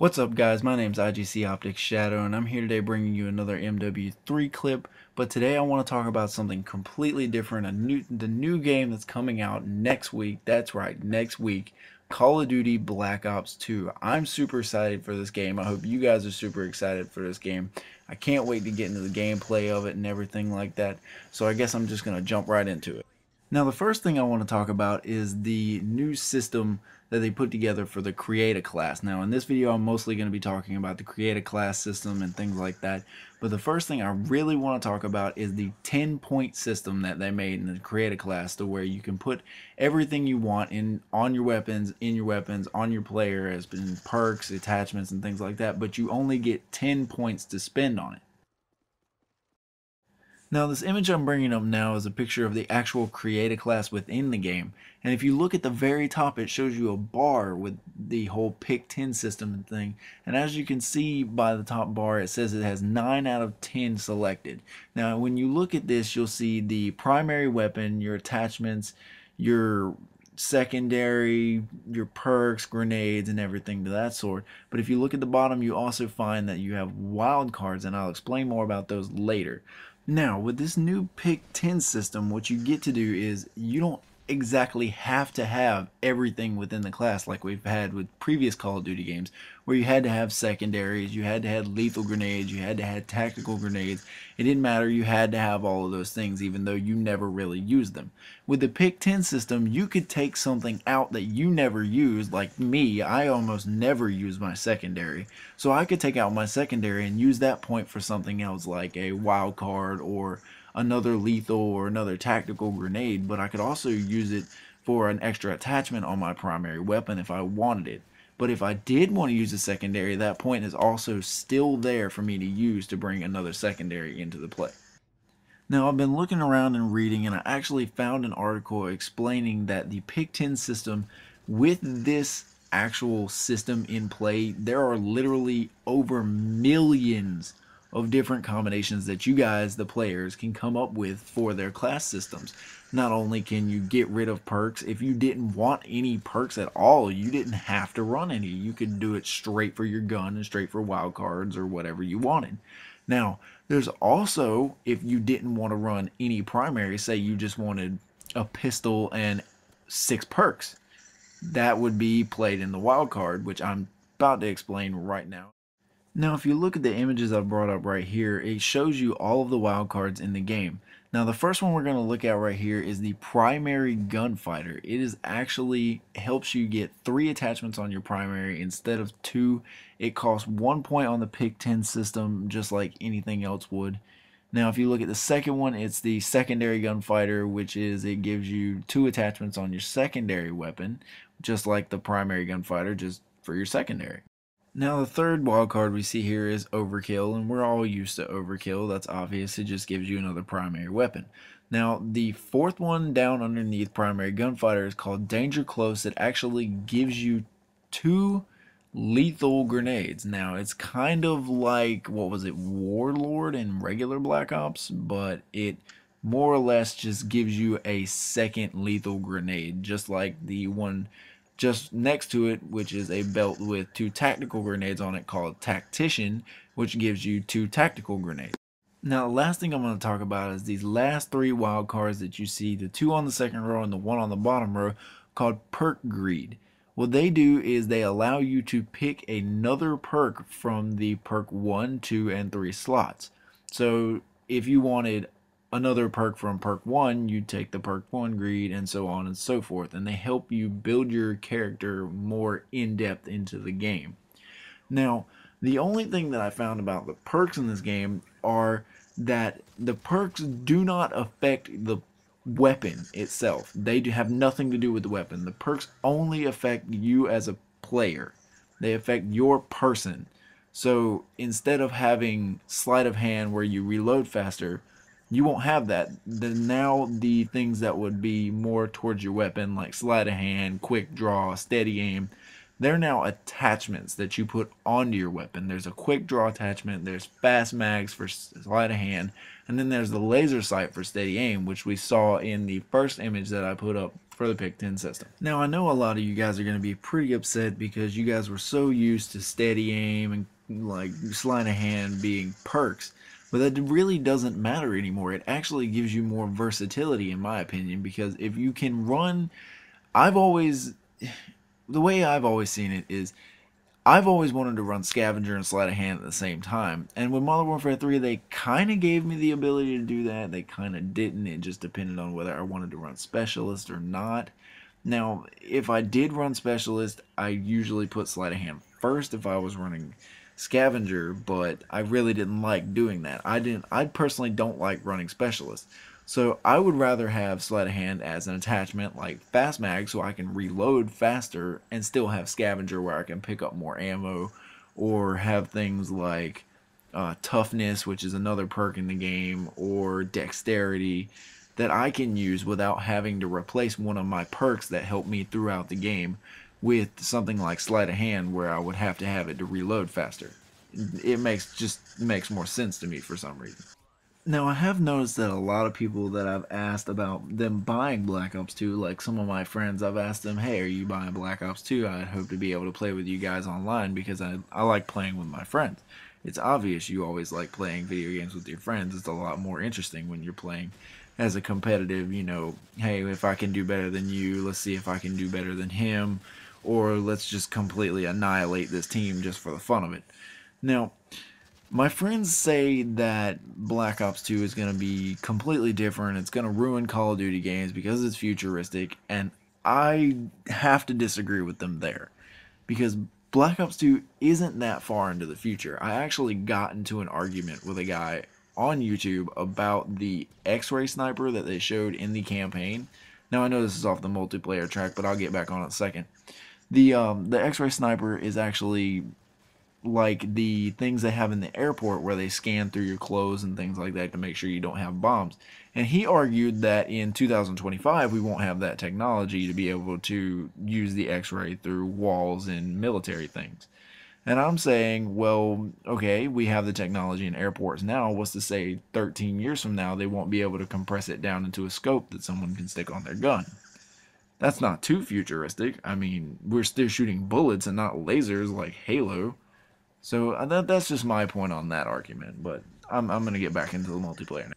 What's up guys, my name's IGC Optics Shadow and I'm here today bringing you another MW3 clip, but today I want to talk about something completely different, the new game that's coming out next week. That's right, next week, Call of Duty Black Ops 2. I'm super excited for this game. I hope you guys are super excited for this game. I can't wait to get into the gameplay of it and everything like that, so I guess I'm just going to jump right into it. Now the first thing I want to talk about is the new system that they put together for the Create class. Now in this video I'm mostly going to be talking about the Create class system and things like that, but the first thing I really want to talk about is the 10-point system that they made in the Create class, to where you can put everything you want on your weapons, on your player, as in perks, attachments and things like that, but you only get 10 points to spend on it. Now this image I'm bringing up now is a picture of the actual Create class within the game, and if you look at the very top it shows you a bar with the whole pick 10 system and thing, and as you can see by the top bar it says it has 9 out of 10 selected. Now when you look at this you'll see the primary weapon, your attachments, your secondary, your perks, grenades, and everything to that sort. But if you look at the bottom you also find that you have wild cards, and I'll explain more about those later. Now, with this new pick 10 system, what you get to do is you don't exactly have to have everything within the class like we've had with previous Call of Duty games, where you had to have secondaries, you had to have lethal grenades, you had to have tactical grenades. It didn't matter, you had to have all of those things even though you never really used them. With the pick 10 system, you could take something out that you never used. Like me, I almost never use my secondary, so I could take out my secondary and use that point for something else like a wild card or another lethal or another tactical grenade, but I could also use it for an extra attachment on my primary weapon if I wanted it. But if I did want to use a secondary, that point is also still there for me to use to bring another secondary into the play. Now I've been looking around and reading, and I actually found an article explaining that the pick 10 system, with this actual system in play, there are literally over millions of different combinations that you guys, the players, can come up with for their class systems. Not only can you get rid of perks, if you didn't want any perks at all, you didn't have to run any. You could do it straight for your gun and straight for wild cards or whatever you wanted. Now, there's also, if you didn't want to run any primary, say you just wanted a pistol and 6 perks, that would be played in the wild card, which I'm about to explain right now. Now if you look at the images I've brought up right here, it shows you all of the wild cards in the game. Now the first one we're going to look at right here is the primary gunfighter. It is actually helps you get 3 attachments on your primary instead of 2. It costs 1 point on the pick 10 system, just like anything else would. Now if you look at the second one, it's the secondary gunfighter, which is, it gives you 2 attachments on your secondary weapon, just like the primary gunfighter, just for your secondary. Now the third wildcard we see here is Overkill, and we're all used to Overkill. That's obvious. It just gives you another primary weapon. Now the fourth one down underneath primary gunfighter is called Danger Close. It actually gives you 2 lethal grenades. Now it's kind of like, what was it, Warlord in regular Black Ops, but it more or less just gives you a second lethal grenade, just like the one just next to it, which is a belt with 2 tactical grenades on it called Tactician, which gives you 2 tactical grenades. Now the last thing I'm going to talk about is these last 3 wild cards that you see, the 2 on the second row and the 1 on the bottom row, called Perk Greed. What they do is they allow you to pick another perk from the perk 1, 2, and 3 slots. So if you wanted another perk from perk 1, you take the perk 1 greed, and so on and so forth, and they help you build your character more in depth into the game. Now the only thing that I found about the perks in this game are that the perks do not affect the weapon itself. They have nothing to do with the weapon. The perks only affect you as a player. They affect your person. So instead of having sleight of hand where you reload faster, you won't have that. Now the things that would be more towards your weapon, like sleight of hand, quick draw, steady aim, they're now attachments that you put onto your weapon. There's a quick draw attachment, there's fast mags for sleight of hand, and then there's the laser sight for steady aim, which we saw in the first image that I put up for the Pick 10 system. Now I know a lot of you guys are going to be pretty upset because you guys were so used to steady aim and like sleight of hand being perks, but that really doesn't matter anymore. It actually gives you more versatility, in my opinion, because if you can run, I've always, the way I've always seen it is, I've always wanted to run Scavenger and Sleight of Hand at the same time. And with Modern Warfare 3, they kind of gave me the ability to do that. They kind of didn't. It just depended on whether I wanted to run Specialist or not. Now, if I did run Specialist, I usually put Sleight of Hand first if I was running Scavenger, but I really didn't like doing that. I personally don't like running Specialist. So I would rather have Sleight of Hand as an attachment like Fast Mag so I can reload faster and still have Scavenger where I can pick up more ammo, or have things like Toughness, which is another perk in the game, or Dexterity that I can use without having to replace one of my perks that help me throughout the game with something like Sleight of Hand where I would have to have it to reload faster. It makes more sense to me for some reason. Now, I have noticed that a lot of people that I've asked about them buying Black Ops 2, like some of my friends, I've asked them, hey, are you buying Black Ops 2? I hope to be able to play with you guys online because I like playing with my friends. It's obvious you always like playing video games with your friends. It's a lot more interesting when you're playing as a competitive, hey, if I can do better than you, let's see if I can do better than him, or let's just completely annihilate this team just for the fun of it. Now, my friends say that Black Ops 2 is going to be completely different. It's going to ruin Call of Duty games because it's futuristic, and I have to disagree with them there. Because Black Ops 2 isn't that far into the future. I actually got into an argument with a guy on YouTube about the X-ray sniper that they showed in the campaign. Now I know this is off the multiplayer track, but I'll get back on it in a second. The X-ray sniper is actually like the things they have in the airport where they scan through your clothes and things like that to make sure you don't have bombs. And he argued that in 2025 we won't have that technology to be able to use the X-ray through walls and military things. And I'm saying, well, okay, we have the technology in airports now. What's to say 13 years from now they won't be able to compress it down into a scope that someone can stick on their gun? That's not too futuristic. I mean, we're still shooting bullets and not lasers like Halo. So that's just my point on that argument, but I'm going to get back into the multiplayer now.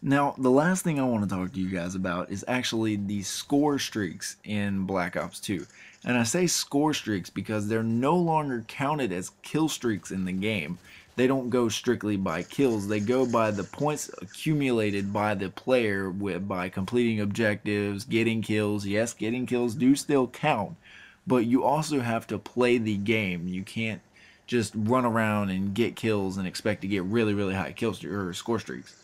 Now, the last thing I want to talk to you guys about is actually the score streaks in Black Ops 2. And I say score streaks because they're no longer counted as kill streaks in the game. They don't go strictly by kills. They go by the points accumulated by the player by completing objectives, getting kills. Yes, getting kills do still count, but you also have to play the game. You can't just run around and get kills and expect to get really, really high or score streaks.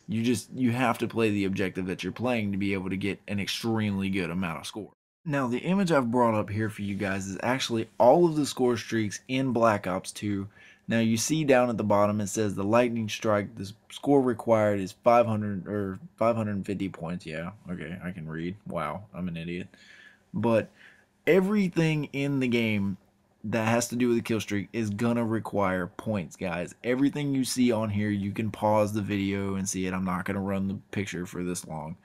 You have to play the objective that you're playing to be able to get an extremely good amount of score. Now, the image I've brought up here for you guys is actually all of the score streaks in Black Ops 2. Now, you see down at the bottom it says the lightning strike, the score required is 500 or 550 points. Yeah, okay, I can read. Wow, I'm an idiot. But everything in the game that has to do with the kill streak is gonna require points, guys. Everything you see on here, you can pause the video and see it. I'm not gonna run the picture for this long,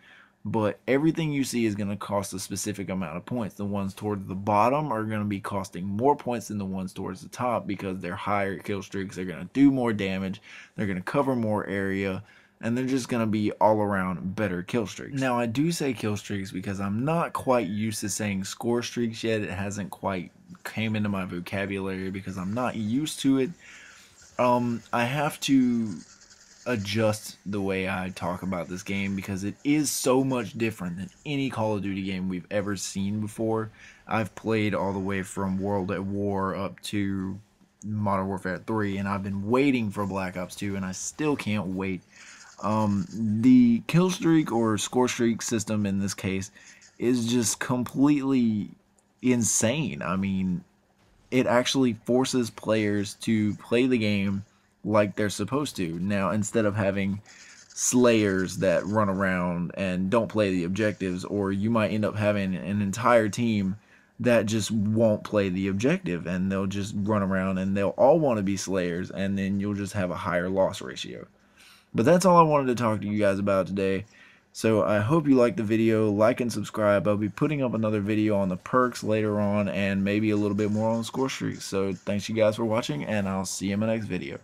but everything you see is gonna cost a specific amount of points. The ones towards the bottom are gonna be costing more points than the ones towards the top because they're higher kill streaks. They're gonna do more damage, they're gonna cover more area, and they're just going to be all around better kill streaks. Now, I do say kill streaks because I'm not quite used to saying score streaks yet. It hasn't quite came into my vocabulary because I'm not used to it. I have to adjust the way I talk about this game because it is so much different than any Call of Duty game we've ever seen before. I've played all the way from World at War up to Modern Warfare 3, and I've been waiting for Black Ops 2, and I still can't wait. The kill streak or score streak system in this case is just completely insane. I mean, it actually forces players to play the game like they're supposed to. Now, instead of having slayers that run around and don't play the objectives, or you might end up having an entire team that just won't play the objective, and they'll just run around and they'll all want to be slayers, and then you'll just have a higher loss ratio. But that's all I wanted to talk to you guys about today. So I hope you liked the video. Like and subscribe. I'll be putting up another video on the perks later on, and maybe a little bit more on the score streaks. So thanks you guys for watching, and I'll see you in my next video.